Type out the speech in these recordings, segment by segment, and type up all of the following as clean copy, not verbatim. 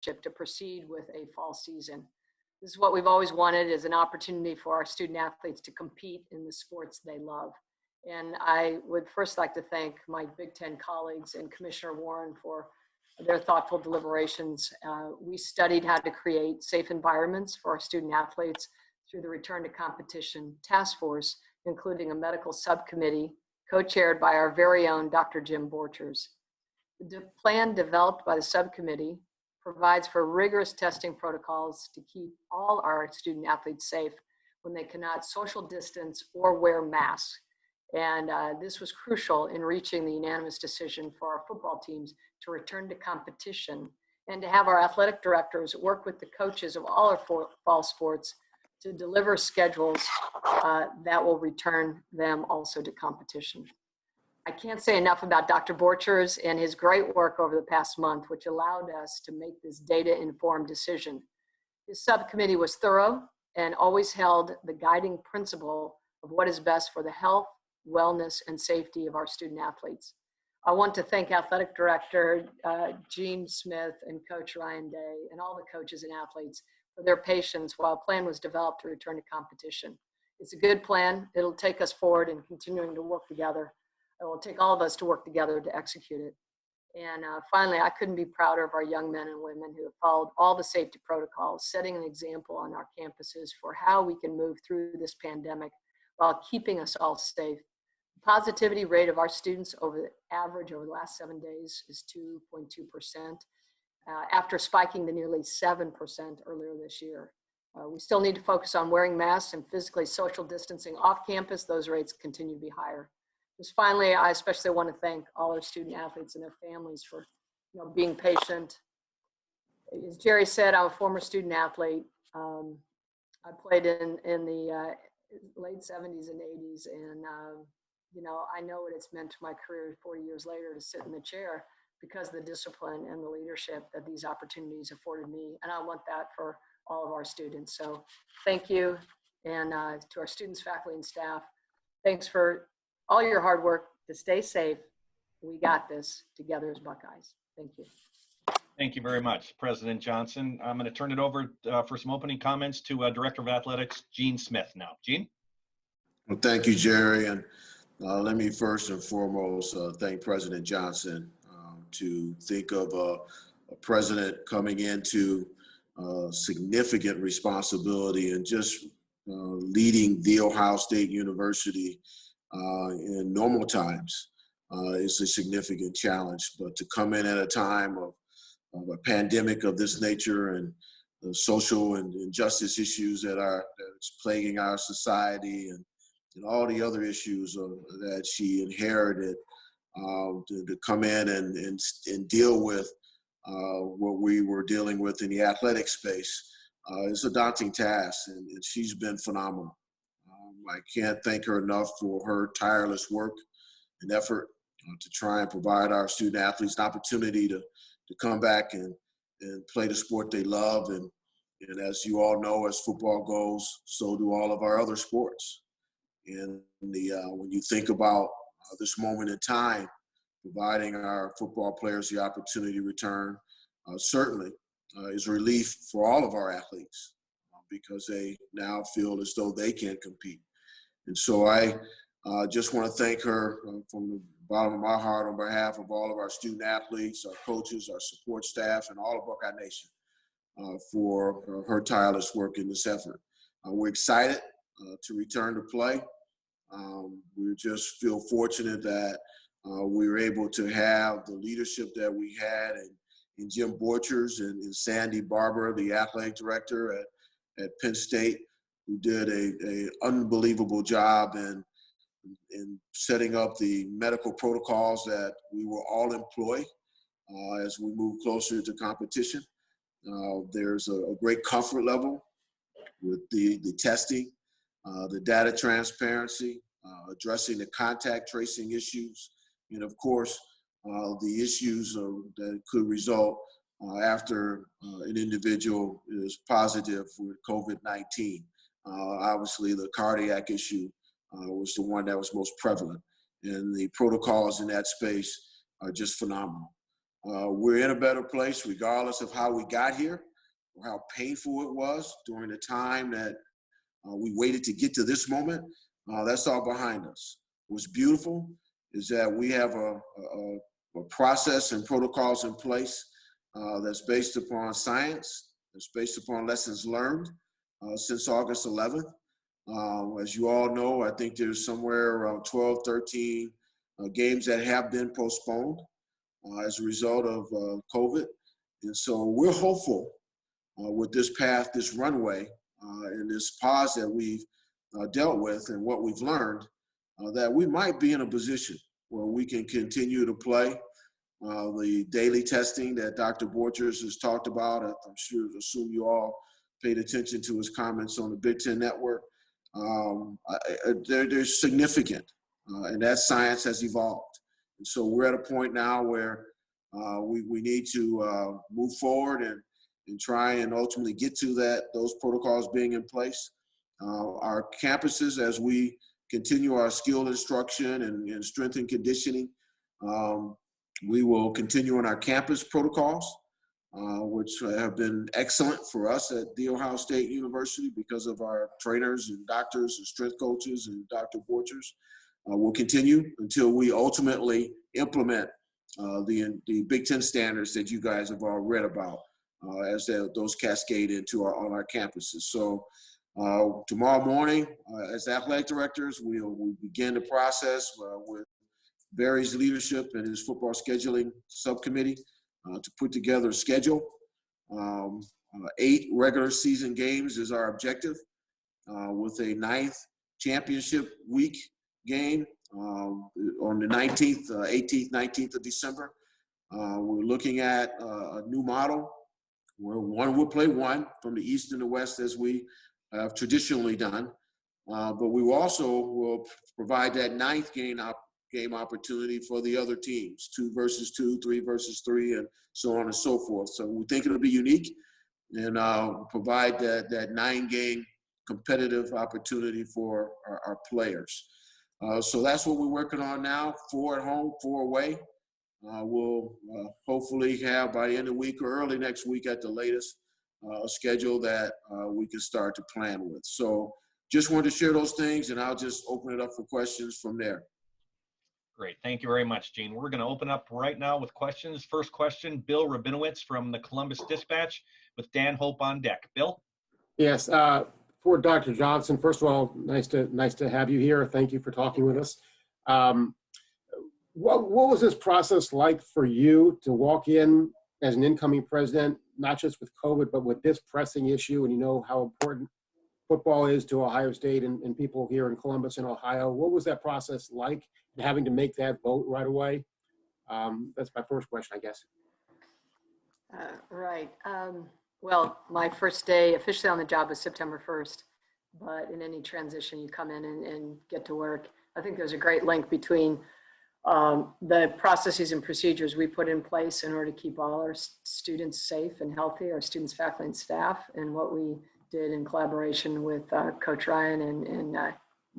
to proceed with a fall season. This is what we've always wanted, is an opportunity for our student athletes to compete in the sports they love. And I would first like to thank my Big Ten colleagues and Commissioner Warren for their thoughtful deliberations. We studied how to create safe environments for our student athletes through the Return to Competition Task Force, including a medical subcommittee co-chaired by our very own Dr. Jim Borchers. The plan developed by the subcommittee provides for rigorous testing protocols to keep all our student athletes safe when they cannot social distance or wear masks. And this was crucial in reaching the unanimous decision for our football teams to return to competition and to have our athletic directors work with the coaches of all our fall sports to deliver schedules that will return them also to competition. I can't say enough about Dr. Borchers and his great work over the past month, which allowed us to make this data-informed decision. His subcommittee was thorough and always held the guiding principle of what is best for the health, wellness, and safety of our student athletes. I want to thank Athletic Director Gene Smith and Coach Ryan Day and all the coaches and athletes for their patience while a plan was developed to return to competition. It's a good plan. It'll take us forward in continuing to work together. It will take all of us to work together to execute it. And finally, I couldn't be prouder of our young men and women who have followed all the safety protocols, setting an example on our campuses for how we can move through this pandemic while keeping us all safe. The positivity rate of our students over the average over the last 7 days is 2.2%, after spiking to nearly 7% earlier this year. We still need to focus on wearing masks and physically social distancing off campus. Those rates continue to be higher. Just finally, I especially want to thank all our student athletes and their families for being patient. As Jerry said, I'm a former student athlete. I played in the late 70s and 80s, and I know what it's meant to my career 40 years later to sit in the chair because of the discipline and the leadership that these opportunities afforded me. And I want that for all of our students. So thank you. And to our students, faculty, and staff, thanks for all your hard work to stay safe. We got this together as Buckeyes. Thank you. Thank you very much, President Johnson. I'm going to turn it over for some opening comments to Director of Athletics, Gene Smith now. Gene? Well, thank you, Jerry. And let me first and foremost thank President Johnson to think of a president coming into significant responsibility and just leading The Ohio State University in normal times is a significant challenge. But to come in at a time of a pandemic of this nature and the social and injustice issues that's plaguing our society and all the other issues that she inherited, to come in and deal with what we were dealing with in the athletic space is a daunting task, and she's been phenomenal. I can't thank her enough for her tireless work and effort to try and provide our student athletes an opportunity to come back and play the sport they love. And as you all know, as football goes, so do all of our other sports. And when you think about this moment in time, providing our football players the opportunity to return certainly is relief for all of our athletes because they now feel as though they can compete. And so I just want to thank her from the bottom of my heart on behalf of all of our student athletes, our coaches, our support staff, and all of Buckeye Nation for her tireless work in this effort. We're excited to return to play. We just feel fortunate that we were able to have the leadership that we had in Jim Borchers and Sandy Barber, the athletic director at Penn State, who did an unbelievable job in setting up the medical protocols that we will all employ as we move closer to competition. There's a great comfort level with the testing, the data transparency, addressing the contact tracing issues, and of course, the issues that could result after an individual is positive with COVID-19. Obviously, the cardiac issue was the one that was most prevalent, and the protocols in that space are just phenomenal. We're in a better place regardless of how we got here or how painful it was during the time that we waited to get to this moment. That's all behind us. What's beautiful is that we have a process and protocols in place that's based upon science, that's based upon lessons learned since August 11th. As you all know, I think there's somewhere around 12, 13 games that have been postponed as a result of COVID. And so we're hopeful with this path, this runway, and this pause that we've dealt with and what we've learned, that we might be in a position where we can continue to play. The daily testing that Dr. Borchers has talked about, assume you all paid attention to his comments on the Big Ten Network. They're significant, and that science has evolved. And so we're at a point now where we need to move forward and try and ultimately get to those protocols being in place. Our campuses, as we continue our skill instruction and strength and conditioning, we will continue on our campus protocols, which have been excellent for us at The Ohio State University because of our trainers and doctors and strength coaches and Dr. Borchers. We'll continue until we ultimately implement the Big Ten standards that you guys have all read about as those cascade into on our campuses. So tomorrow morning, as athletic directors, we'll begin the process with Barry's leadership and his football scheduling subcommittee to put together a schedule. 8 regular season games is our objective, with a 9th championship week game on the 19th, 18th, 19th of December. We're looking at a new model where one will play one from the East and the West as we have traditionally done. But we also will provide that 9th game opportunity for the other teams, 2 versus 2, 3 versus 3, and so on and so forth. So we think it'll be unique and provide that 9-game competitive opportunity for our players. So that's what we're working on now, 4 at home, 4 away. We'll hopefully have by the end of the week or early next week at the latest a schedule that we can start to plan with. So just wanted to share those things, and I'll just open it up for questions from there. Great. Thank you very much, Gene. We're going to open up right now with questions. First question, Bill Rabinowitz from the Columbus Dispatch with Dan Hope on deck. Bill? Yes. For Dr. Johnson, first of all, nice to have you here. Thank you for talking with us. What was this process like for you to walk in as an incoming president, not just with COVID, but with this pressing issue, and you know how important football is to Ohio State and people here in Columbus and Ohio? What was that process like, and having to make that vote right away? That's my first question, I guess. Right. Well, my first day officially on the job was September 1st, but in any transition, you come in and get to work. I think there's a great link between the processes and procedures we put in place in order to keep all our students safe and healthy, our students, faculty, and staff, and what we did in collaboration with Coach Ryan and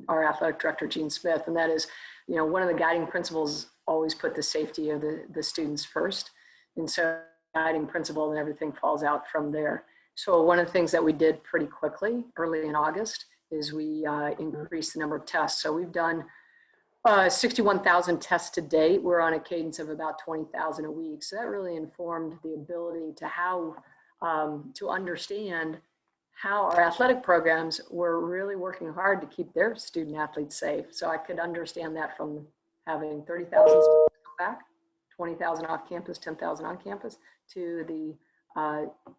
our athletic director, Gene Smith. And that is, one of the guiding principles, always put the safety of the students first. And so guiding principle and everything falls out from there. So one of the things that we did pretty quickly, early in August, is we increased the number of tests. So we've done 61,000 tests to date. We're on a cadence of about 20,000 a week. So that really informed the ability to understand how our athletic programs were really working hard to keep their student athletes safe. So I could understand that from having 30,000 students come back, 20,000 off campus, 10,000 on campus, to the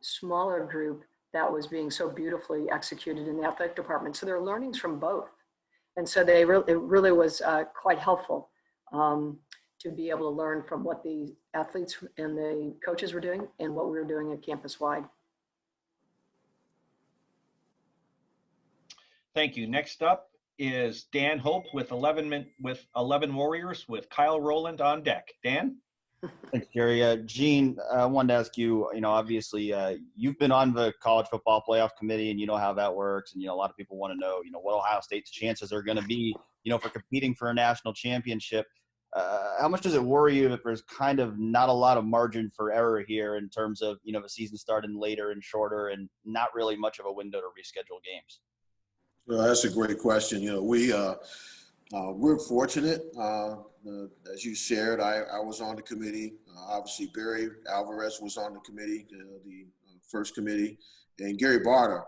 smaller group that was being so beautifully executed in the athletic department. So there are learnings from both. And so it really was quite helpful to be able to learn from what the athletes and the coaches were doing and what we were doing at campus-wide. Thank you. Next up is Dan Hope with 11 Warriors with Kyle Rowland on deck. Dan? Thanks, Jerry. Gene, I wanted to ask you, obviously you've been on the college football playoff committee and you know how that works. And, a lot of people want to know, what Ohio State's chances are going to be, for competing for a national championship. how much does it worry you if there's kind of not a lot of margin for error here in terms of, the season starting later and shorter and not really much of a window to reschedule games? Well, that's a great question. We're fortunate. As you shared, I was on the committee. Obviously, Barry Alvarez was on the committee, the first committee, and Gary Barter,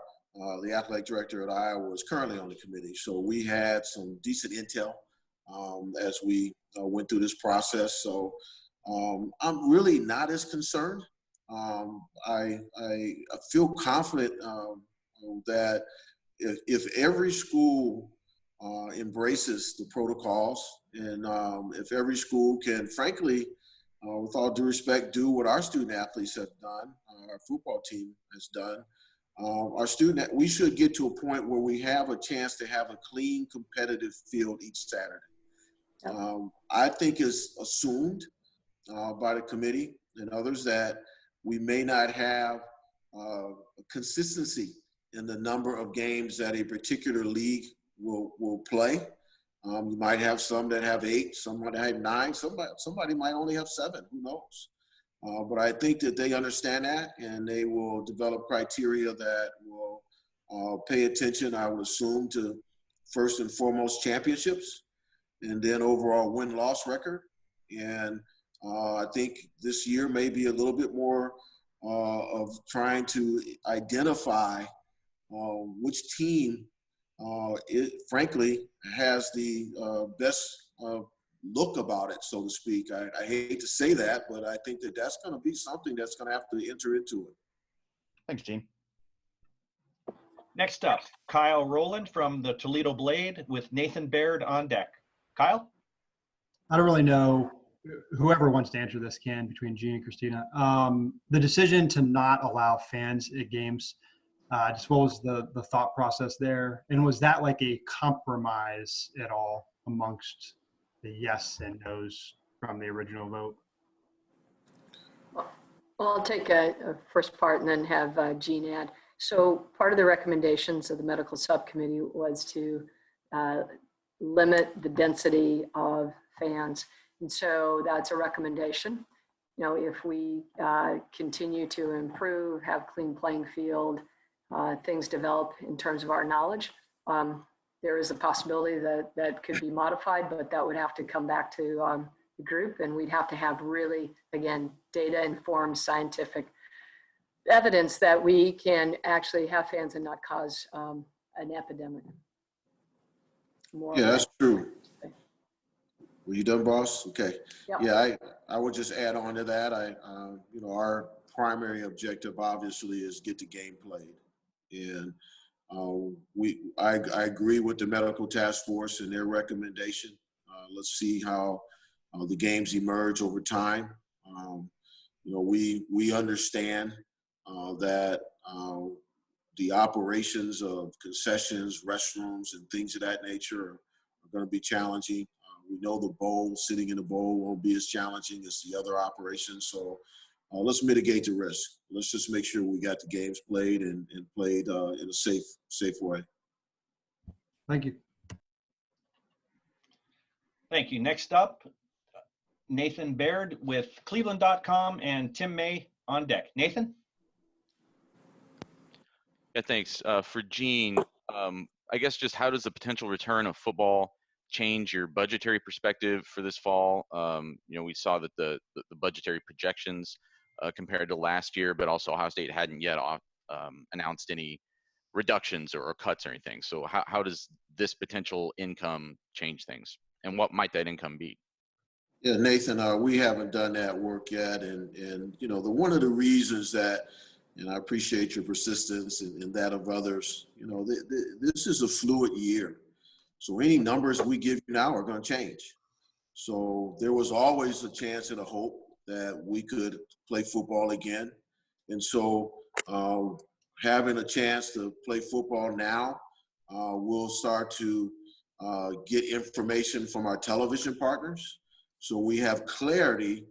the athletic director at Iowa, is currently on the committee. So we had some decent intel as we went through this process. So I'm really not as concerned. I feel confident that if every school embraces the protocols, and if every school can, frankly, with all due respect, do what our student athletes have done, our football team has done, we should get to a point where we have a chance to have a clean, competitive field each Saturday. I think it's assumed by the committee and others that we may not have consistency in the number of games that a particular league will play. You might have some that have 8, some might have 9, somebody might only have 7, who knows? But I think that they understand that, and they will develop criteria that will pay attention, I would assume, to first and foremost championships, and then overall win-loss record. And I think this year may be a little bit more of trying to identify which team frankly has the best look about it, so to speak. I hate to say that, but I think that that's going to be something that's going to have to enter into it. Thanks, Gene. Next up, Kyle Rowland from the Toledo Blade with Nathan Baird on deck. Kyle? I don't really know. Whoever wants to answer this can, between Gene and Kristina. The decision to not allow fans at games, just what was the thought process there? And was that like a compromise at all amongst the yes and no's from the original vote? Well, I'll take a first part and then have Gene add. So part of the recommendations of the medical subcommittee was to limit the density of fans. And so that's a recommendation. If we continue to improve, have clean playing field, things develop in terms of our knowledge, there is a possibility that could be modified, but that would have to come back to the group, and we'd have to have really, again, data-informed scientific evidence that we can actually have fans and not cause an epidemic. Yeah, that's true. Were you done, boss? Okay. Yep. Yeah, I would just add on to that. Our primary objective obviously is get the game played, and I agree with the medical task force and their recommendation. Let's see how the games emerge over time. We understand that the operations of concessions, restrooms, and things of that nature are going to be challenging. We know the bowl, sitting in the bowl, won't be as challenging as the other operations. So let's mitigate the risk. Let's just make sure we got the games played and played in a safe way. Thank you. Thank you. Next up, Nathan Baird with Cleveland.com and Tim May on deck. Nathan? Yeah, thanks. For Gene, I guess just how does the potential return of football change your budgetary perspective for this fall? We saw that the budgetary projections compared to last year, but also Ohio State hadn't yet announced any reductions or cuts or anything. So how does this potential income change things, and what might that income be? Yeah, Nathan, we haven't done that work yet, and one of the reasons that, and I appreciate your persistence and that of others, this is a fluid year. So any numbers we give you now are going to change. So there was always a chance and a hope that we could play football again. And so having a chance to play football now, we'll start to get information from our television partners. So we have clarity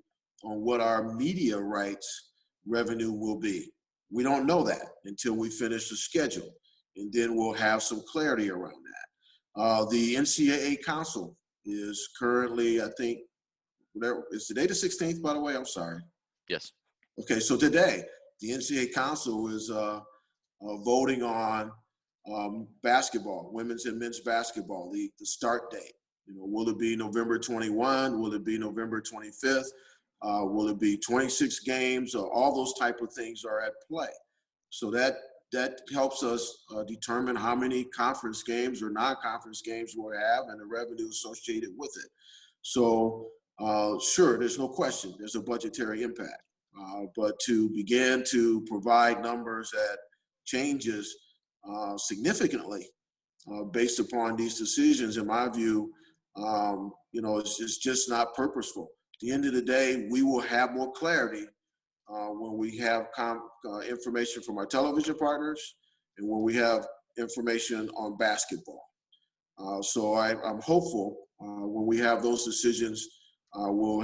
on what our media rights revenue will be. We don't know that until we finish the schedule, and then we'll have some clarity around that. The NCAA Council is currently, I think, whatever. Is today the 16th, by the way? I'm sorry. Yes. Okay, so today, the NCAA Council is voting on basketball, women's and men's basketball, the start date. Will it be November 21? Will it be November 25th? Will it be 26 games? All those type of things are at play. So that helps us determine how many conference games or non-conference games we'll have and the revenue associated with it. So sure, there's no question, there's a budgetary impact. But to begin to provide numbers that changes significantly based upon these decisions, in my view, it's just not purposeful. At the end of the day, we will have more clarity when we have information from our television partners and when we have information on basketball. So I'm hopeful when we have those decisions, we'll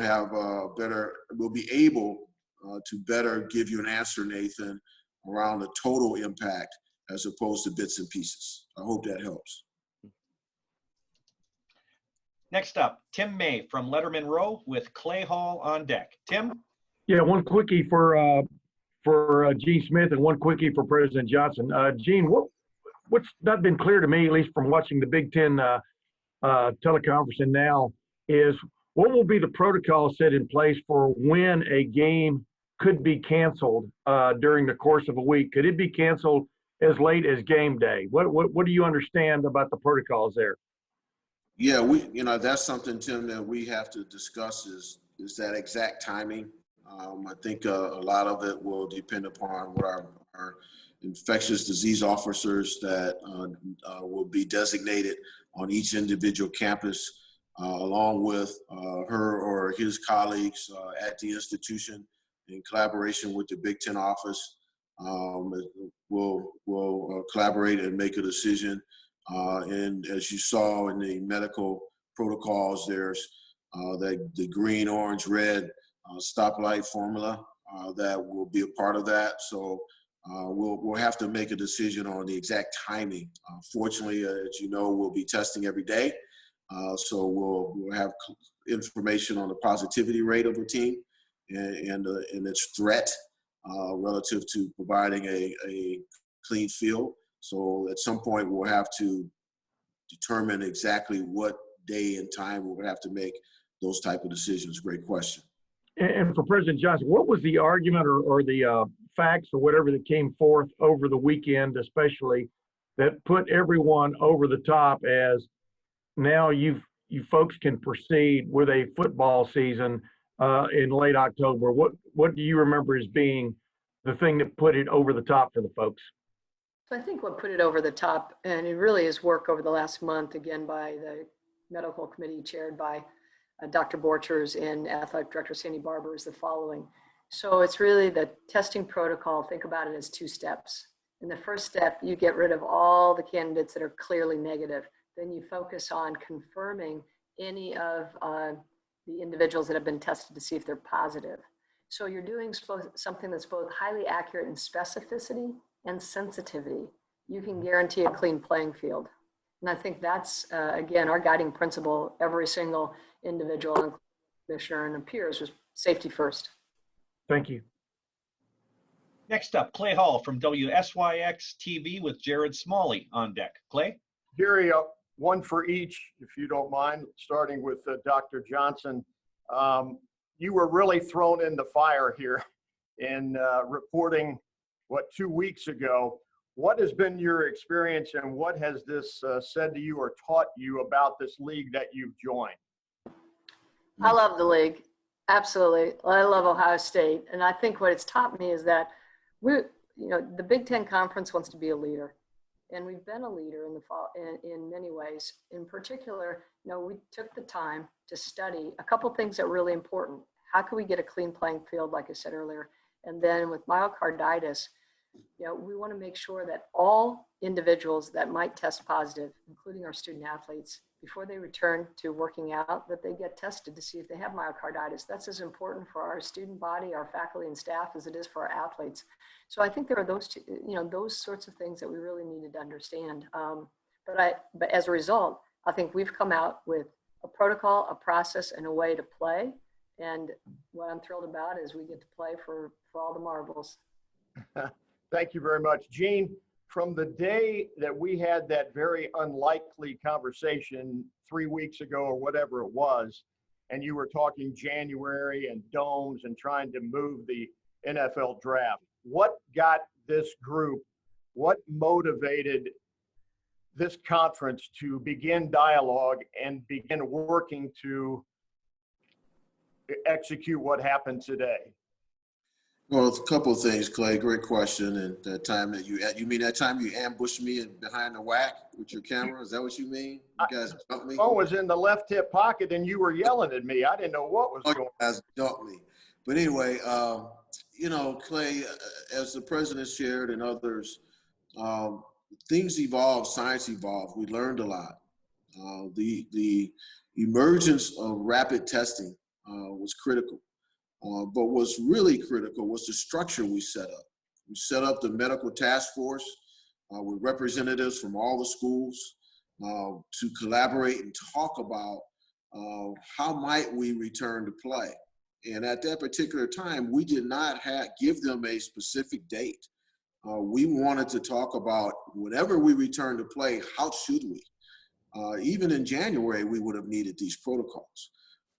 be able to better give you an answer, Nathan, around the total impact as opposed to bits and pieces. I hope that helps. Next up, Tim May from Letterman Row with Clay Hall on deck. Tim? Yeah, one quickie for Gene Smith and one quickie for President Johnson. Gene, what's not been clear to me, at least from watching the Big Ten teleconference and now, is what will be the protocol set in place for when a game could be canceled during the course of a week? Could it be canceled as late as game day? What do you understand about the protocols there? Yeah, that's something, Tim, that we have to discuss is that exact timing. I think a lot of it will depend upon what our infectious disease officers that will be designated on each individual campus, along with her or his colleagues at the institution in collaboration with the Big Ten office. Will collaborate and make a decision. And as you saw in the medical protocols, there's the green, orange, red stoplight formula that will be a part of that. So we'll have to make a decision on the exact timing. Fortunately, as you know, we'll be testing every day. So we'll have information on the positivity rate of the team and its threat relative to providing a clean field. So at some point, we'll have to determine exactly what day and time we'll have to make those type of decisions. Great question. And for President Johnson, what was the argument or the facts or whatever that came forth over the weekend, especially, that put everyone over the top as now you folks can proceed with a football season in late October? What do you remember as being the thing that put it over the top for the folks? So I think what put it over the top, and it really is work over the last month, again, by the medical committee chaired by Dr. Borchers and Athletic Director Sandy Barber, is the following. So it's really the testing protocol. Think about it as 2 steps. In the first step, you get rid of all the candidates that are clearly negative. Then you focus on confirming any of the individuals that have been tested to see if they're positive. So you're doing something that's both highly accurate in specificity and sensitivity. You can guarantee a clean playing field. And I think that's, again, our guiding principle. Every single individual, commissioner and peers, was safety first. Thank you. Next up, Clay Hall from WSYX TV with Jared Smalley on deck. Clay? Jerry, one for each, if you don't mind, starting with Dr. Johnson. You were really thrown in the fire here in reporting, 2 weeks ago. What has been your experience and what has this said to you or taught you about this league that you've joined? I love the league. Absolutely. I love Ohio State. And I think what it's taught me is that the Big Ten Conference wants to be a leader. And we've been a leader in the fall in many ways. In particular, we took the time to study a couple things that are really important. How can we get a clean playing field, like I said earlier? And then with myocarditis, we want to make sure that all individuals that might test positive, including our student athletes, before they return to working out, that they get tested to see if they have myocarditis. That's as important for our student body, our faculty and staff, as it is for our athletes. So I think there are those sorts of things that we really needed to understand. But as a result, I think we've come out with a protocol, a process, and a way to play And what I'm thrilled about is we get to play for all the marbles. Thank you very much. Gene, from the day that we had that very unlikely conversation 3 weeks ago or whatever it was, and you were talking January and domes and trying to move the NFL draft, what got this group, what motivated this conference to begin dialogue and begin working to execute what happened today? Well, a couple of things, Clay. Great question. And that time that you mean that time you ambushed me behind the whack with your camera? Is that what you mean? You guys jumped me? Phone was in the left hip pocket and you were yelling at me. I didn't know what was going on. You guys jumped me. But anyway, Clay, as the president shared and others, things evolved, science evolved. We learned a lot. The emergence of rapid testing was critical. But what's really critical was the structure we set up. We set up the medical task force with representatives from all the schools to collaborate and talk about how might we return to play. And at that particular time, we did not give them a specific date. We wanted to talk about whenever we return to play, how should we? Even in January, we would have needed these protocols.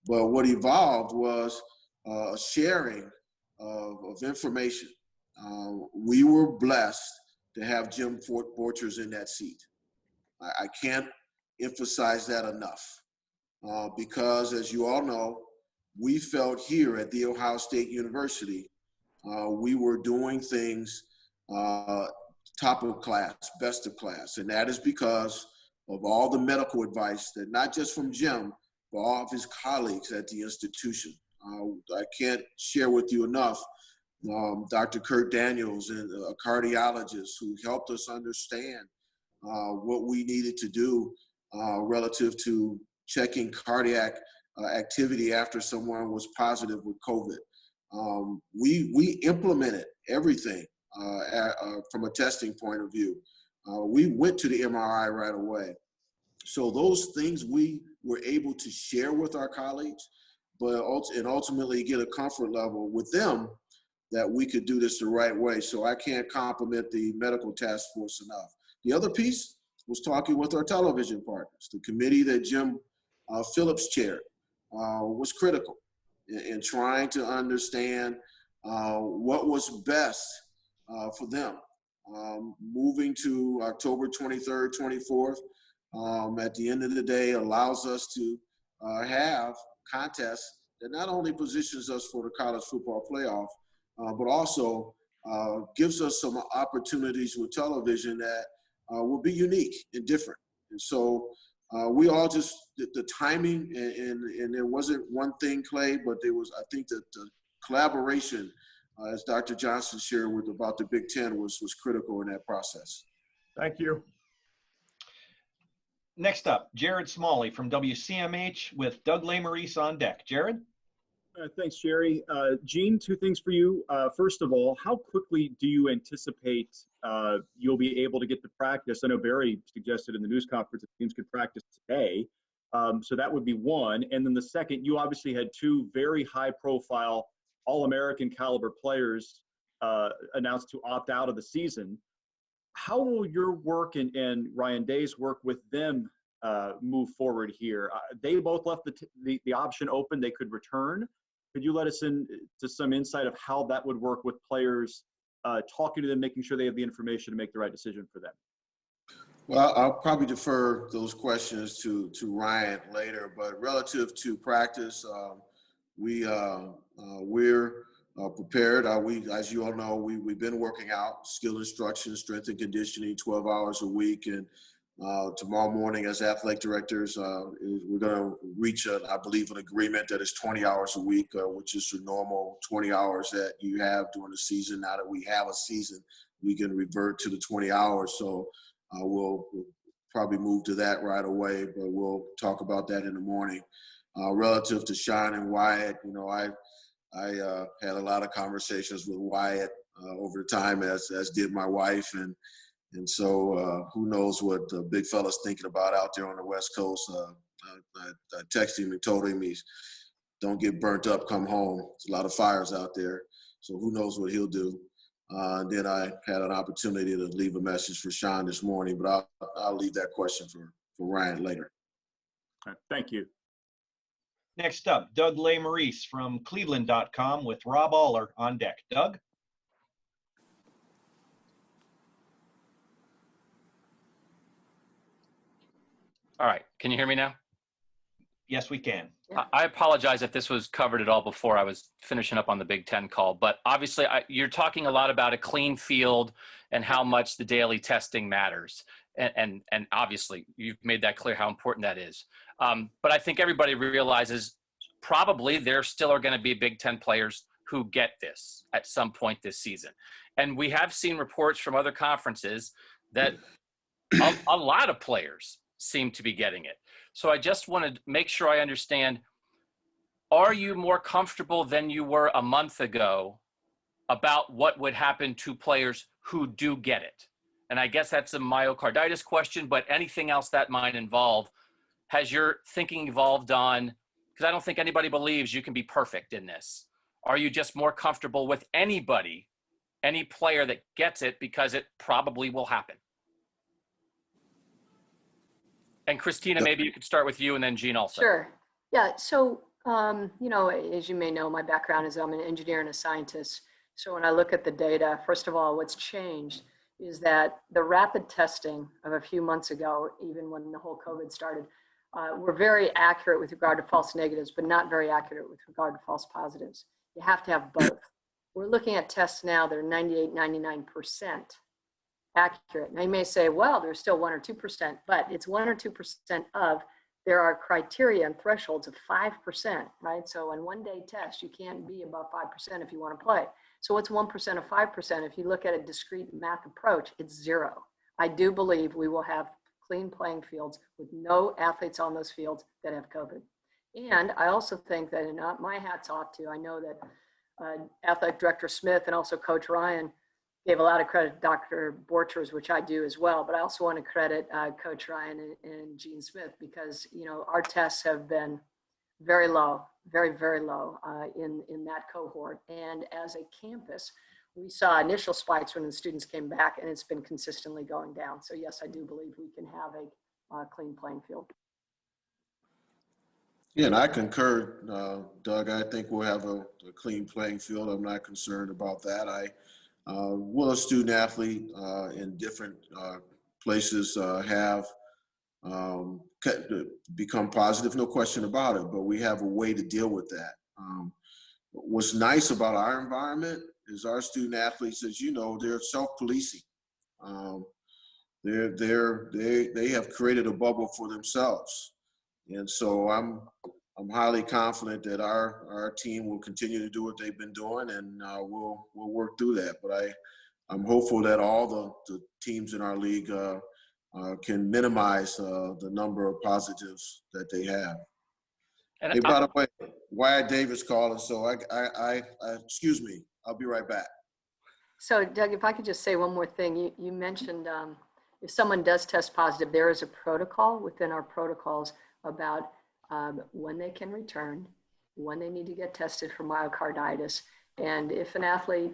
But what evolved was a sharing of information. We were blessed to have Jim Borchers in that seat. I can't emphasize that enough because, as you all know, we felt here at The Ohio State University, we were doing things top of class, best of class. And that is because of all the medical advice that not just from Jim, but all of his colleagues at the institution. I can't share with you enough Dr. Kurt Daniels, and a cardiologist who helped us understand what we needed to do relative to checking cardiac activity after someone was positive with COVID. We implemented everything from a testing point of view. We went to the MRI right away. So those things we were able to share with our colleagues, and ultimately get a comfort level with them that we could do this the right way. So I can't compliment the medical task force enough. The other piece was talking with our television partners. The committee that Jim Phillips chaired was critical in trying to understand what was best for them. Moving to October 23rd, 24th, at the end of the day allows us to have contests that not only positions us for the college football playoff, but also gives us some opportunities with television that will be unique and different. And so we all just, the timing, and there wasn't one thing, Clay, but there was, I think that the collaboration, as Dr. Johnson shared about the Big Ten, was critical in that process. Thank you. Next up, Jared Smalley from WCMH with Doug Lesmerises on deck. Jared? Thanks, Jerry. Gene, two things for you. First of all, how quickly do you anticipate you'll be able to get to practice? I know Barry suggested in the news conference that teams could practice today. So that would be one. And then the second, you obviously had two very high-profile All-American caliber players announced to opt out of the season. How will your work and Ryan Day's work with them move forward here? They both left the option open. They could return. Could you let us into some insight of how that would work with players, talking to them, making sure they have the information to make the right decision for them? Well, I'll probably defer those questions to Ryan later, but relative to practice, we're prepared. As you all know, we've been working out skill instruction, strength and conditioning, 12 hours a week. And tomorrow morning as athletic directors, we're going to reach, I believe, an agreement that is 20 hours a week, which is the normal 20 hours that you have during the season. Now that we have a season, we can revert to the 20 hours. So we'll probably move to that right away, but we'll talk about that in the morning. Relative to Sean and Wyatt, I had a lot of conversations with Wyatt over time, as did my wife, and so who knows what the big fella's thinking about out there on the West Coast. I texted him and told him don't get burnt up come home. There's a lot of fires out there, so who knows what he'll do. And then I had an opportunity to leave a message for Sean this morning, but I'll leave that question for Ryan later. All right, thank you. Next up, Doug Lesmerises from Cleveland.com with Rob Aller on deck. Doug? All right. Can you hear me now? Yes, we can. I apologize if this was covered at all before. I was finishing up on the Big Ten call, but obviously you're talking a lot about a clean field and how much the daily testing matters. And obviously you've made that clear how important that is. But I think everybody realizes probably there still are going to be Big Ten players who get this at some point this season. And we have seen reports from other conferences that a lot of players seem to be getting it. So I just want to make sure I understand, are you more comfortable than you were a month ago about what would happen to players who do get it? And I guess that's a myocarditis question, but anything else that might involve, has your thinking evolved on, because I don't think anybody believes you can be perfect in this. Are you just more comfortable with anybody, any player that gets it, because it probably will happen? And Kristina, maybe you could start with you and then Jean also. Sure. Yeah. So, you know, as you may know, my background is I'm an engineer and a scientist. So when I look at the data, first of all, what's changed is that the rapid testing of a few months ago, even when the whole COVID started, were very accurate with regard to false negatives, but not very accurate with regard to false positives. You have to have both. We're looking at tests now that are 98, 99% accurate. Now you may say, well, there's still 1 or 2%, but it's 1 or 2% of, there are criteria and thresholds of 5%, right? So on 1 day test, you can't be above 5% if you want to play. So what's 1% of 5%? If you look at a discrete math approach, it's 0. I do believe we will have clean playing fields with no athletes on those fields that have COVID. And I also think that, and my hat's off to, I know that Athletic Director Smith and also Coach Ryan gave a lot of credit to Dr. Borchers, which I do as well, but I also want to credit Coach Ryan and Gene Smith because, you know, our tests have been very low, very, very low in that cohort. And as a campus, we saw initial spikes when the students came back, and it's been consistently going down. So yes, I do believe we can have a clean playing field. Yeah, and I concur, Doug. I think we'll have a clean playing field. I'm not concerned about that. Will a student athlete in different places have become positive? No question about it, but we have a way to deal with that. What's nice about our environment is our student athletes, as you know, they're self-policing. They have created a bubble for themselves. And so I'm highly confident that our team will continue to do what they've been doing, and we'll work through that. But I'm hopeful that all the teams in our league can minimize the number of positives that they have. And hey, by the way, Wyatt Davis calling, so I excuse me, I'll be right back. So Doug, if I could just say one more thing, you mentioned if someone does test positive, there is a protocol within our protocols about when they can return, when they need to get tested for myocarditis, and if an athlete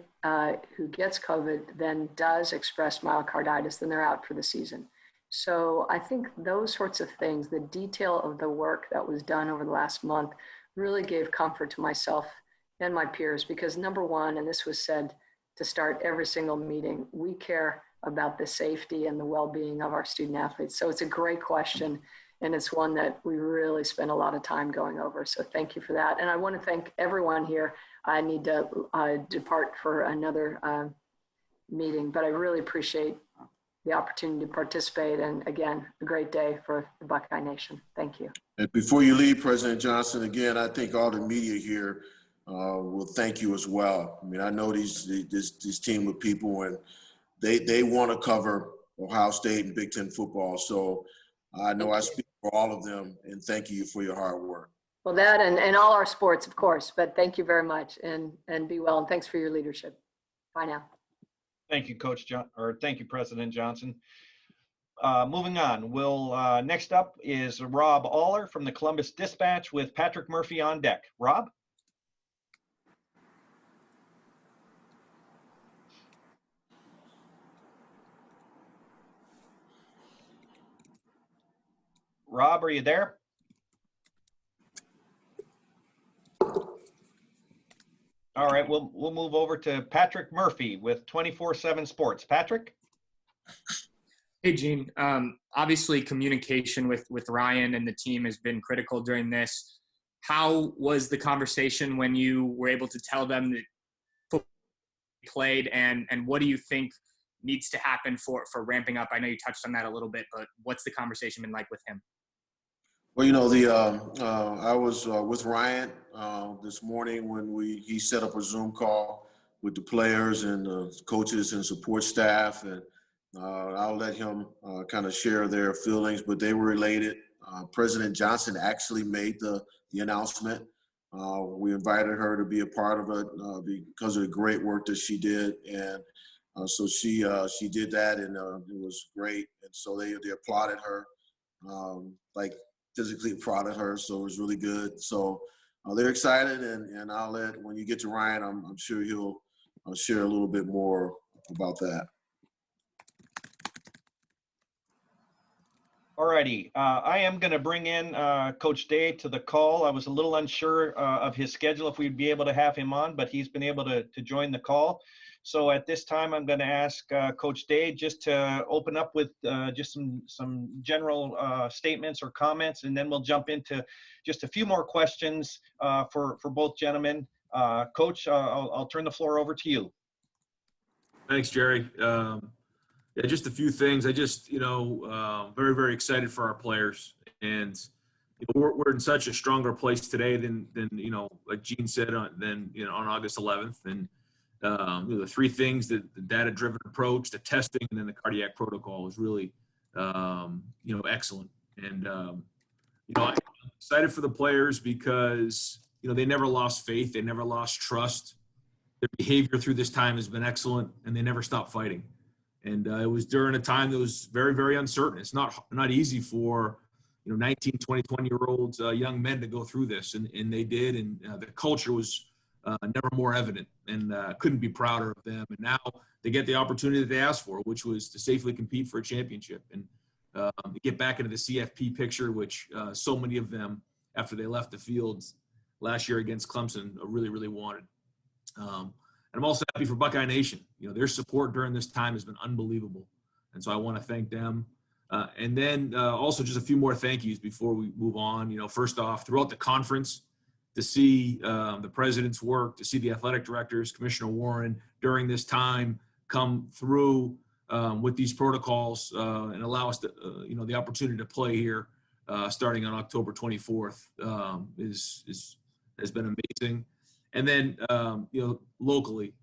who gets COVID then does express myocarditis, then they're out for the season. So I think those sorts of things, the detail of the work that was done over the last month really gave comfort to myself and my peers because number one, and this was said to start every single meeting, we care about the safety and the well-being of our student athletes. So it's a great question. And it's one that we really spend a lot of time going over. So thank you for that. And I want to thank everyone here. I need to depart for another meeting, but I really appreciate the opportunity to participate. And again, a great day for the Buckeye Nation. Thank you. And before you leave, President Johnson, again, I think all the media here will thank you as well. I mean, I know this team of people, and they want to cover Ohio State and Big Ten football. So I know I speak for all of them, and thank you for your hard work. Well, that and all our sports, of course, but thank you very much, and be well, and thanks for your leadership. Bye now. Thank you, Coach John, or thank you, President Johnson. Moving on, next up is Rob Aller from the Columbus Dispatch with Patrick Murphy on deck. Rob? Rob, are you there? All right, we'll move over to Patrick Murphy with 24/7 Sports. Patrick? Hey, Gene. Obviously, communication with Ryan and the team has been critical during this. How was the conversation when you were able to tell them that football played, and what do you think needs to happen for ramping up? I know you touched on that a little bit, but what's the conversation been like with him? Well, I was with Ryan this morning when he set up a Zoom call with the players and coaches and support staff, and I'll let him kind of share their feelings, but they were related. President Johnson actually made the announcement. We invited her to be a part of it because of the great work that she did, and so she did that, and it was great. And so they applauded her, like physically applauded her. So it was really good. So they're excited, and I'll when you get to Ryan, I'm sure he'll share a little bit more about that. Alrighty, I am going to bring in Coach Day to the call. I was a little unsure of his schedule if we'd be able to have him on, but he's been able to join the call. So at this time, I'm going to ask Coach Day just to open up with just some general statements or comments, and then we'll jump into just a few more questions for both gentlemen. Coach, I'll turn the floor over to you. Thanks, Jerry. Yeah, just a few things. I just, very, very excited for our players, and we're in such a stronger place today than like Gene said on August 11th. And the three things: the data-driven approach, the testing, and then the cardiac protocol is really, excellent. And I'm excited for the players because they never lost faith, they never lost trust. Their behavior through this time has been excellent, and they never stopped fighting. And it was during a time that was very, very uncertain. It's not easy for 19, 20, 20-year-olds, young men to go through this, and they did. And the culture was never more evident, and couldn't be prouder of them. And now they get the opportunity that they asked for, which was to safely compete for a championship and get back into the CFP picture, which so many of them, after they left the fields last year against Clemson, really, really wanted. And I'm also happy for Buckeye Nation. Their support during this time has been unbelievable. And so I want to thank them. And then also just a few more thank yous before we move on. First off, throughout the conference, to see the president's work, to see the athletic directors, Commissioner Warren, during this time come through with these protocols and allow us to, the opportunity to play here starting on October 24th has been amazing. And then, locally,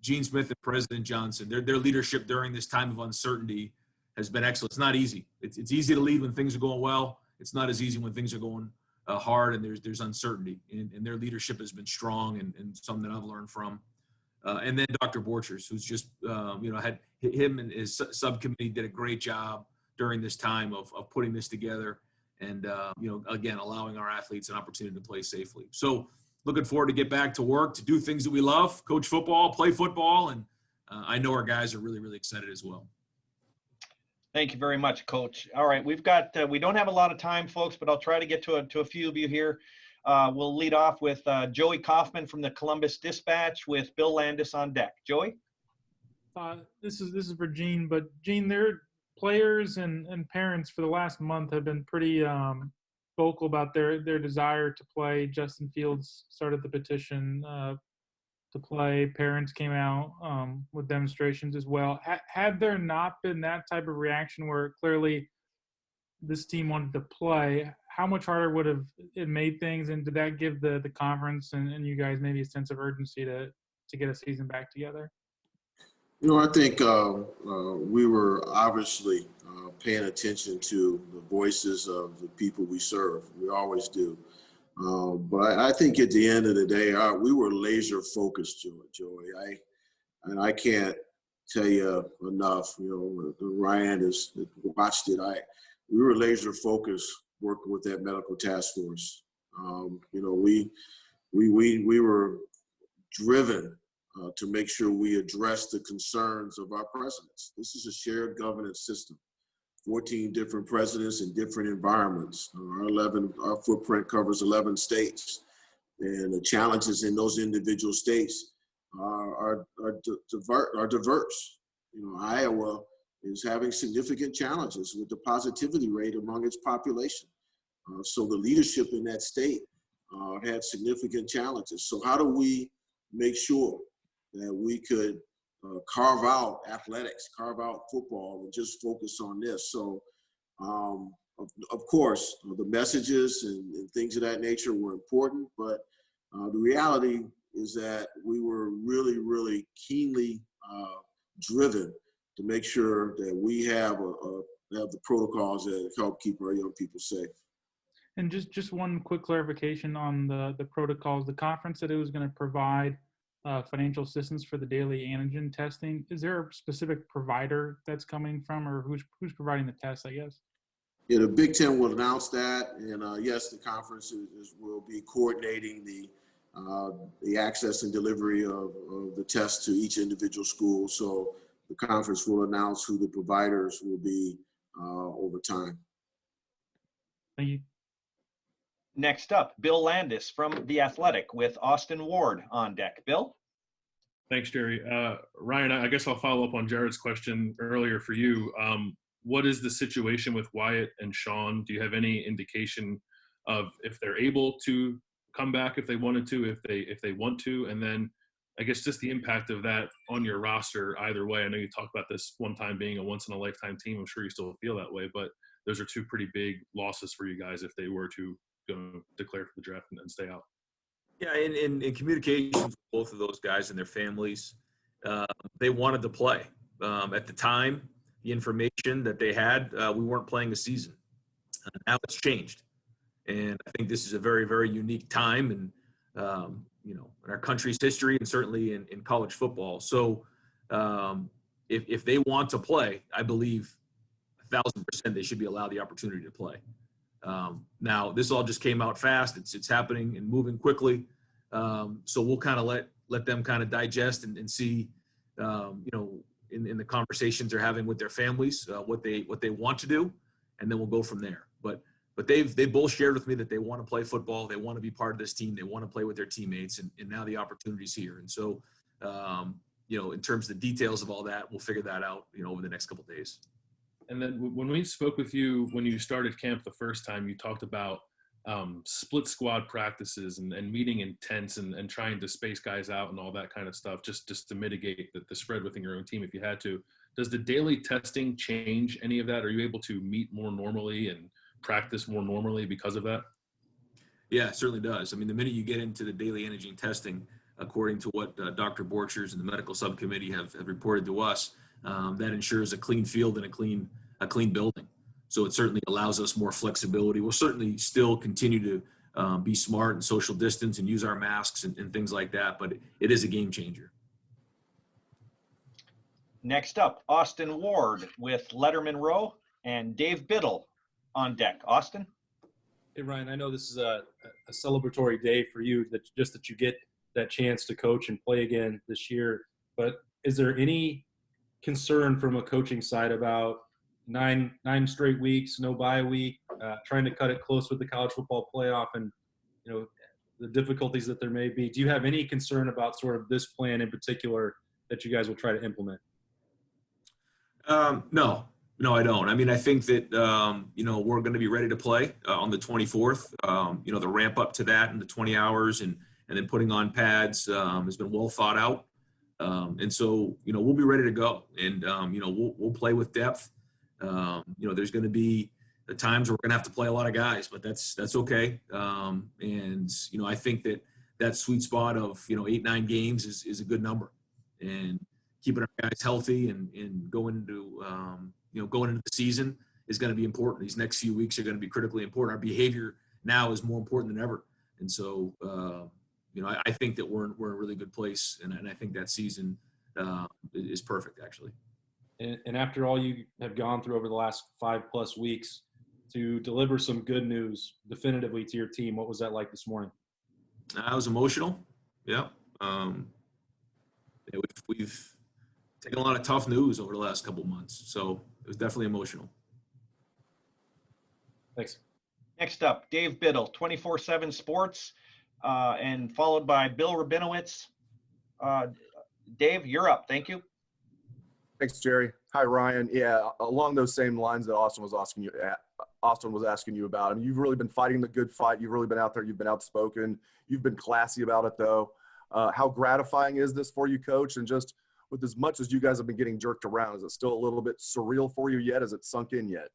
Gene Smith and President Johnson, their leadership during this time of uncertainty has been excellent. It's not easy. It's easy to lead when things are going well. It's not as easy when things are going hard and there's uncertainty. And their leadership has been strong and something that I've learned from. And then Dr. Borchers, who's just, had him and his subcommittee did a great job during this time of putting this together and, again, allowing our athletes an opportunity to play safely. So, looking forward to get back to work, to do things that we love, coach football, play football, and I know our guys are really, really excited as well. Thank you very much, Coach. All right, we don't have a lot of time, folks, but I'll try to get to a few of you here. We'll lead off with Joey Kaufman from the Columbus Dispatch with Bill Landis on deck. Joey? This is for Gene, but Gene, their players and parents for the last month have been pretty vocal about their desire to play. Justin Fields started the petition to play. Parents came out with demonstrations as well. Had there not been that type of reaction where clearly this team wanted to play, how much harder would have it made things? And did that give the conference and you guys maybe a sense of urgency to get a season back together? I think we were obviously paying attention to the voices of the people we serve. We always do. But I think at the end of the day, we were laser focused, Joey. I can't tell you enough. Ryan has watched it. We were laser focused working with that medical task force. We were driven to make sure we address the concerns of our presidents. This is a shared governance system. 14 different presidents in different environments. Our footprint covers 11 states, and the challenges in those individual states are diverse. Iowa is having significant challenges with the positivity rate among its population. So the leadership in that state had significant challenges. So how do we make sure that we could carve out athletics, carve out football, and just focus on this? So, of course, the messages and things of that nature were important, but the reality is that we were really, really keenly driven to make sure that we have the protocols that help keep our young people safe. And just one quick clarification on the protocols. The conference said it was going to provide financial assistance for the daily antigen testing. Is there a specific provider that's coming from, or who's providing the tests, I guess? Yeah, the Big Ten will announce that, and yes, the conference will be coordinating the access and delivery of the tests to each individual school. So the conference will announce who the providers will be over time. Thank you. Next up, Bill Landis from The Athletic with Austin Ward on deck. Bill? Thanks, Jerry. Ryan, I guess I'll follow up on Jared's question earlier for you. What is the situation with Wyatt and Sean? Do you have any indication of if they're able to come back if they wanted to, if they want to? And then I guess just the impact of that on your roster either way. I know you talked about this one time being a once-in-a-lifetime team. I'm sure you still feel that way, but those are two pretty big losses for you guys if they were to go declare for the draft and stay out. Yeah, in communication with both of those guys and their families, they wanted to play. At the time, the information that they had, we weren't playing a season. Now it's changed. And I think this is a very, very unique time in our country's history and certainly in college football. So if they want to play, I believe 1,000% they should be allowed the opportunity to play. Now, this all just came out fast. It's happening and moving quickly. So we'll kind of let them kind of digest and see, in the conversations they're having with their families, what they want to do, and then we'll go from there. But they both shared with me that they want to play football. They want to be part of this team. They want to play with their teammates, and now the opportunity's here. And so, in terms of the details of all that, we'll figure that out, over the next couple of days. And then when we spoke with you, when you started camp the first time, you talked about split squad practices and meeting in tents and trying to space guys out and all that kind of stuff, just to mitigate the spread within your own team if you had to. Does the daily testing change any of that? Are you able to meet more normally and practice more normally because of that? Yeah, it certainly does. I mean, the minute you get into the daily antigen testing, according to what Dr. Borchers and the medical subcommittee have reported to us, that ensures a clean field and a clean building. So it certainly allows us more flexibility. We'll certainly still continue to be smart and social distance and use our masks and things like that, but it is a game changer. Next up, Austin Ward with Letterman Row and Dave Biddle on deck. Austin? Hey, Ryan, I know this is a celebratory day for you, that you get that chance to coach and play again this year, but is there any concern from a coaching side about nine straight weeks, no bye week, trying to cut it close with the college football playoff and, the difficulties that there may be? Do you have any concern about sort of this plan in particular that you guys will try to implement? No, I don't. I mean, I think that, we're going to be ready to play on the 24th. The ramp up to that and the 20 hours and then putting on pads has been well thought out. And so, we'll be ready to go, and, we'll play with depth. There's going to be the times where we're going to have to play a lot of guys, but that's okay. And, I think that sweet spot of, 8-9 games is a good number, and keeping our guys healthy and going into the season is going to be important. These next few weeks are going to be critically important. Our behavior now is more important than ever. And so, I think that we're in a really good place, and I think that season is perfect, actually. And after all you have gone through over the last 5+ weeks, to deliver some good news definitively to your team, what was that like this morning? I was emotional. Yeah. We've taken a lot of tough news over the last couple of months, so it was definitely emotional. Thanks. Next up, Dave Biddle, 24/7 Sports, and followed by Bill Rabinowitz. Dave, you're up. Thank you. Thanks, Jerry. Hi, Ryan. Yeah, along those same lines that Austin was asking you about. I mean, you've really been fighting the good fight. You've really been out there. You've been outspoken. You've been classy about it, though. How gratifying is this for you, Coach? And just with as much as you guys have been getting jerked around, is it still a little bit surreal for you yet? Has it sunk in yet?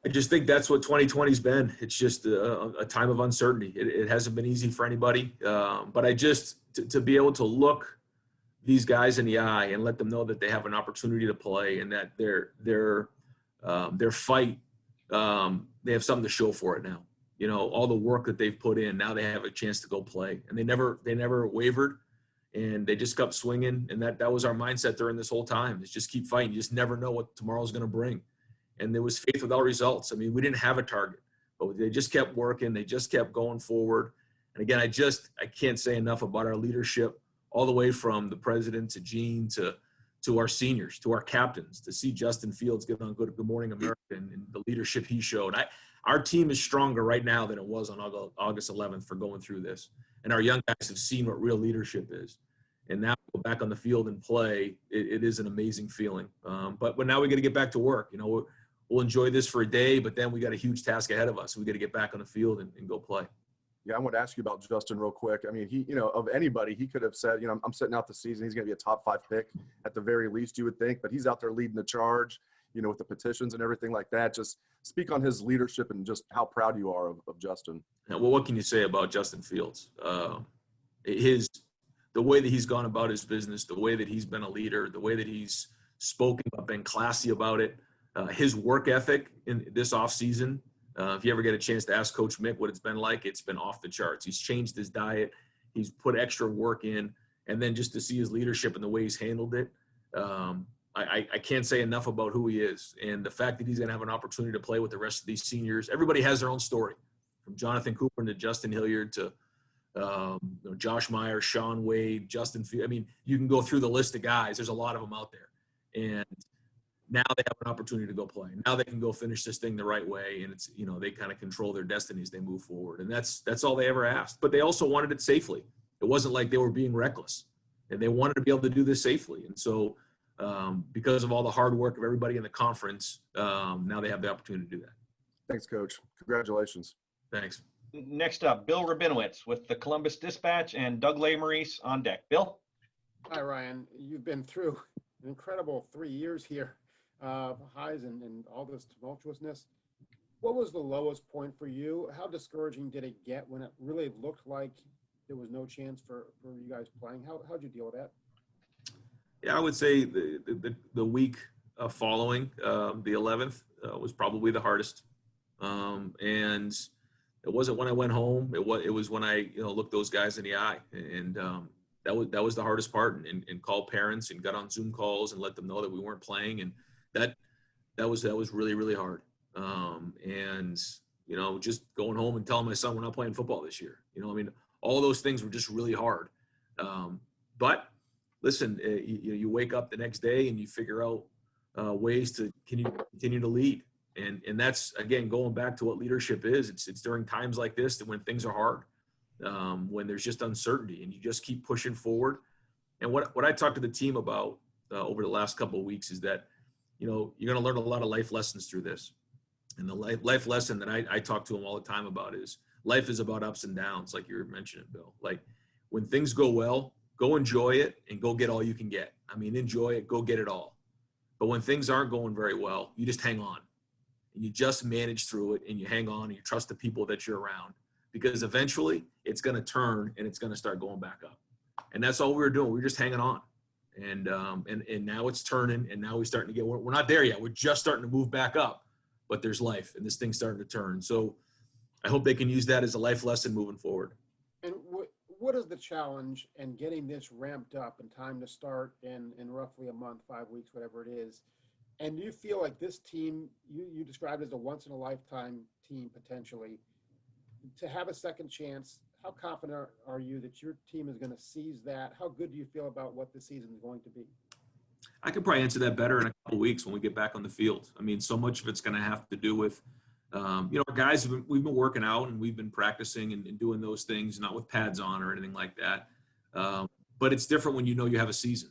I just think that's what 2020's been. It's just a time of uncertainty. It hasn't been easy for anybody. But I just, to be able to look these guys in the eye and let them know that they have an opportunity to play and that their fight, they have something to show for it now. You know, all the work that they've put in, now they have a chance to go play. And they never wavered, and they just kept swinging. And that was our mindset during this whole time, is just keep fighting. You just never know what tomorrow's going to bring. And there was faith without results. I mean, we didn't have a target, but they just kept working. They just kept going forward. And again, I can't say enough about our leadership, all the way from the president to Gene to our seniors, to our captains, to see Justin Fields get on Good Morning America and the leadership he showed. Our team is stronger right now than it was on August 11th for going through this. And our young guys have seen what real leadership is. And now go back on the field and play, it is an amazing feeling. But now we got to get back to work. You know, we'll enjoy this for a day, but then we got a huge task ahead of us. We got to get back on the field and go play. Yeah, I want to ask you about Justin real quick. I mean, he, you know, of anybody, he could have said, you know, I'm sitting out the season. He's going to be a top 5 pick at the very least, you would think. But he's out there leading the charge, you know, with the petitions and everything like that. Just speak on his leadership and just how proud you are of Justin. Yeah, well, what can you say about Justin Fields? The way that he's gone about his business, the way that he's been a leader, the way that he's spoken about, been classy about it, his work ethic in this offseason. If you ever get a chance to ask Coach Mick what it's been like, it's been off the charts. He's changed his diet. He's put extra work in. And then just to see his leadership and the way he's handled it, I can't say enough about who he is. And the fact that he's going to have an opportunity to play with the rest of these seniors. Everybody has their own story, from Jonathan Cooper to Justin Hilliard to Josh Meyer, Sean Wade, Justin Fields. I mean, you can go through the list of guys. There's a lot of them out there. And now they have an opportunity to go play. Now they can go finish this thing the right way, and it's, you know, they kind of control their destiny as they move forward. And that's all they ever asked. But they also wanted it safely. It wasn't like they were being reckless, and they wanted to be able to do this safely. And so because of all the hard work of everybody in the conference, now they have the opportunity to do that. Thanks, Coach. Congratulations. Thanks. Next up, Bill Rabinowitz with the Columbus Dispatch and Doug Lesmerises on deck. Bill? Hi, Ryan. You've been through an incredible 3 years here. Highs and all this tumultuousness. What was the lowest point for you? How discouraging did it get when it really looked like there was no chance for you guys playing? How'd you deal with that? Yeah, I would say the week following the 11th was probably the hardest. And it wasn't when I went home. It was when I looked those guys in the eye, and that was the hardest part. And called parents and got on Zoom calls and let them know that we weren't playing, and that was really, really hard. And just going home and telling my son we're not playing football this year. I mean, all those things were just really hard. But listen, you wake up the next day and you figure out ways to continue to lead. And that's, again, going back to what leadership is. It's during times like this that when things are hard, when there's just uncertainty, and you just keep pushing forward. And what I talked to the team about over the last couple of weeks is that, you're going to learn a lot of life lessons through this. And the life lesson that I talk to them all the time about is life is about ups and downs, like you were mentioning, Bill. Like, when things go well, go enjoy it and go get all you can get. I mean, enjoy it, go get it all. But when things aren't going very well, you just hang on. And you just manage through it, and you hang on, and you trust the people that you're around, because eventually it's going to turn and it's going to start going back up. And that's all we were doing. We were just hanging on. And now it's turning, and now we're starting to get, we're not there yet. We're just starting to move back up, but there's life, and this thing's starting to turn. So I hope they can use that as a life lesson moving forward. And what is the challenge in getting this ramped up in time to start in roughly a month, 5 weeks, whatever it is? And do you feel like this team, you described as a once-in-a-lifetime team potentially, to have a second chance, how confident are you that your team is going to seize that? How good do you feel about what the season is going to be? I could probably answer that better in a couple of weeks when we get back on the field. I mean, so much of it's going to have to do with, our guys, we've been working out and we've been practicing and doing those things, not with pads on or anything like that. But it's different when you know you have a season,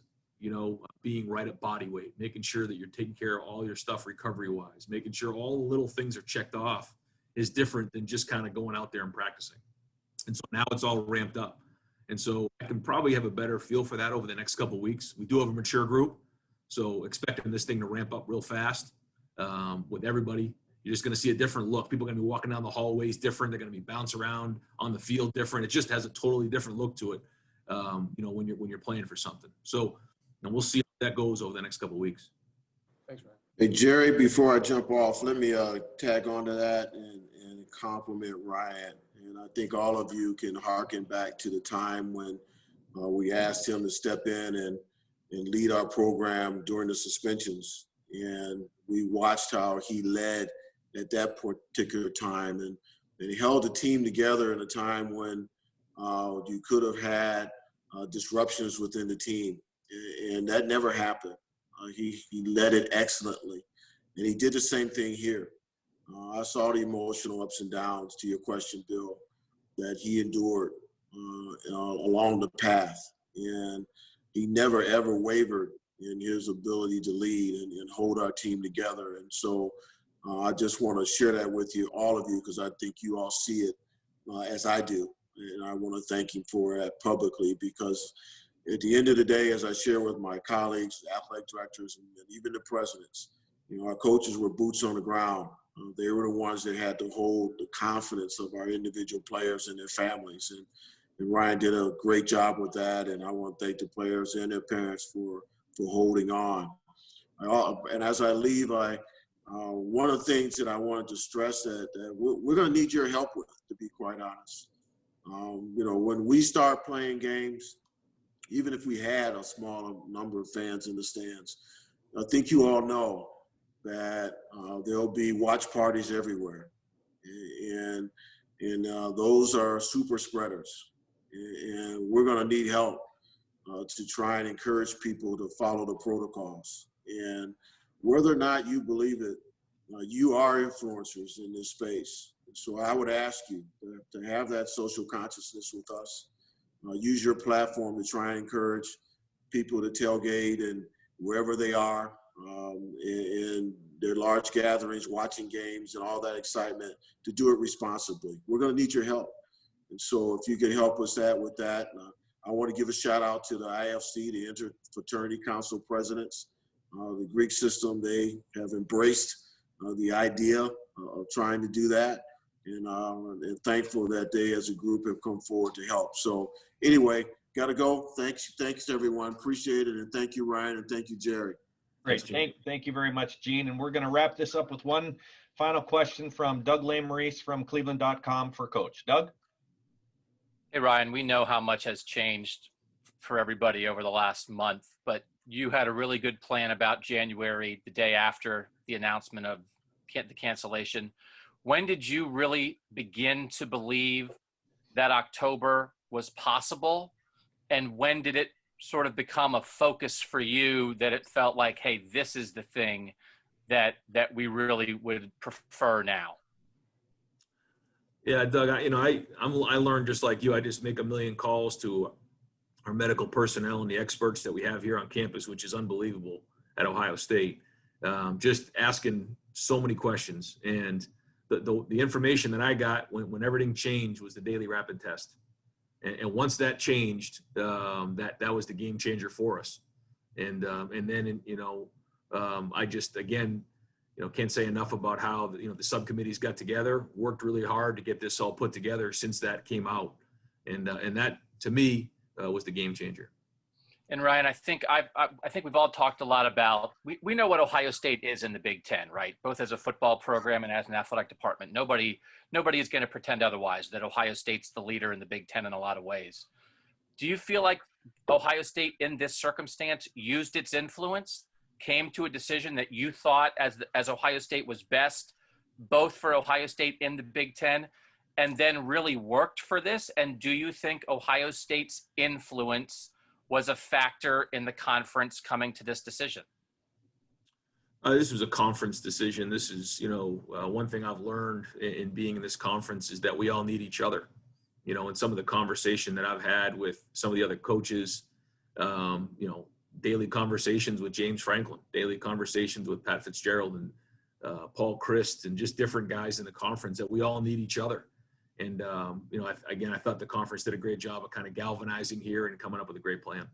being right at body weight, making sure that you're taking care of all your stuff recovery-wise, making sure all the little things are checked off is different than just kind of going out there and practicing. And so now it's all ramped up. And so I can probably have a better feel for that over the next couple of weeks. We do have a mature group, so expecting this thing to ramp up real fast with everybody. You're just going to see a different look. People are going to be walking down the hallways different. They're going to be bouncing around on the field different. It just has a totally different look to it, when you're playing for something. So, and we'll see how that goes over the next couple of weeks. Thanks, Ryan. Hey, Jerry, before I jump off, let me tag on to that and compliment Ryan. And I think all of you can harken back to the time when we asked him to step in and lead our program during the suspensions. And we watched how he led at that particular time. And he held the team together in a time when you could have had disruptions within the team. And that never happened. He led it excellently. And he did the same thing here. I saw the emotional ups and downs, to your question, Bill, that he endured along the path. And he never, ever wavered in his ability to lead and hold our team together. And so I just want to share that with you, all of you, because I think you all see it as I do. And I want to thank him for that publicly, because at the end of the day, as I share with my colleagues, athletic directors, and even the presidents, our coaches were boots on the ground. They were the ones that had to hold the confidence of our individual players and their families. And Ryan did a great job with that. And I want to thank the players and their parents for holding on. And as I leave, one of the things that I wanted to stress that we're going to need your help with, to be quite honest. When we start playing games, even if we had a smaller number of fans in the stands, I think you all know that there'll be watch parties everywhere. And those are super spreaders. And we're going to need help to try and encourage people to follow the protocols. And whether or not you believe it, you are influencers in this space. So I would ask you to have that social consciousness with us. Use your platform to try and encourage people to tailgate and wherever they are in their large gatherings, watching games and all that excitement, to do it responsibly. We're going to need your help. And so if you can help us with that, I want to give a shout out to the IFC, the Interfraternity Council presidents. The Greek system, they have embraced the idea of trying to do that. And thankful that they as a group have come forward to help. So anyway, got to go. Thanks everyone. Appreciate it. And thank you, Ryan. And thank you, Jerry. Great. Thank you very much, Gene. And we're going to wrap this up with one final question from Doug Lesmerises from Cleveland.com for Coach. Doug? Hey, Ryan, we know how much has changed for everybody over the last month, but you had a really good plan about January, the day after the announcement of the cancellation. When did you really begin to believe that October was possible? And when did it sort of become a focus for you that it felt like, hey, this is the thing that we really would prefer now? Yeah, Doug, I learned just like you. I just make a million calls to our medical personnel and the experts that we have here on campus, which is unbelievable at Ohio State. Just asking so many questions. And the information that I got when everything changed was the daily rapid test. And once that changed, that was the game changer for us. And then, I just, again, can't say enough about how, the subcommittees got together, worked really hard to get this all put together since that came out. And that, to me, was the game changer. And Ryan, I think we've all talked a lot about, we know what Ohio State is in the Big Ten, right? Both as a football program and as an athletic department. Nobody is going to pretend otherwise, that Ohio State's the leader in the Big Ten in a lot of ways. Do you feel like Ohio State in this circumstance used its influence, came to a decision that you thought as Ohio State was best, both for Ohio State in the Big Ten, and then really worked for this? And do you think Ohio State's influence was a factor in the conference coming to this decision? This was a conference decision. This is, one thing I've learned in being in this conference is that we all need each other. And some of the conversation that I've had with some of the other coaches, daily conversations with James Franklin, daily conversations with Pat Fitzgerald and Paul Christ, and just different guys in the conference, that we all need each other. And, I thought the conference did a great job of kind of galvanizing here and coming up with a great plan.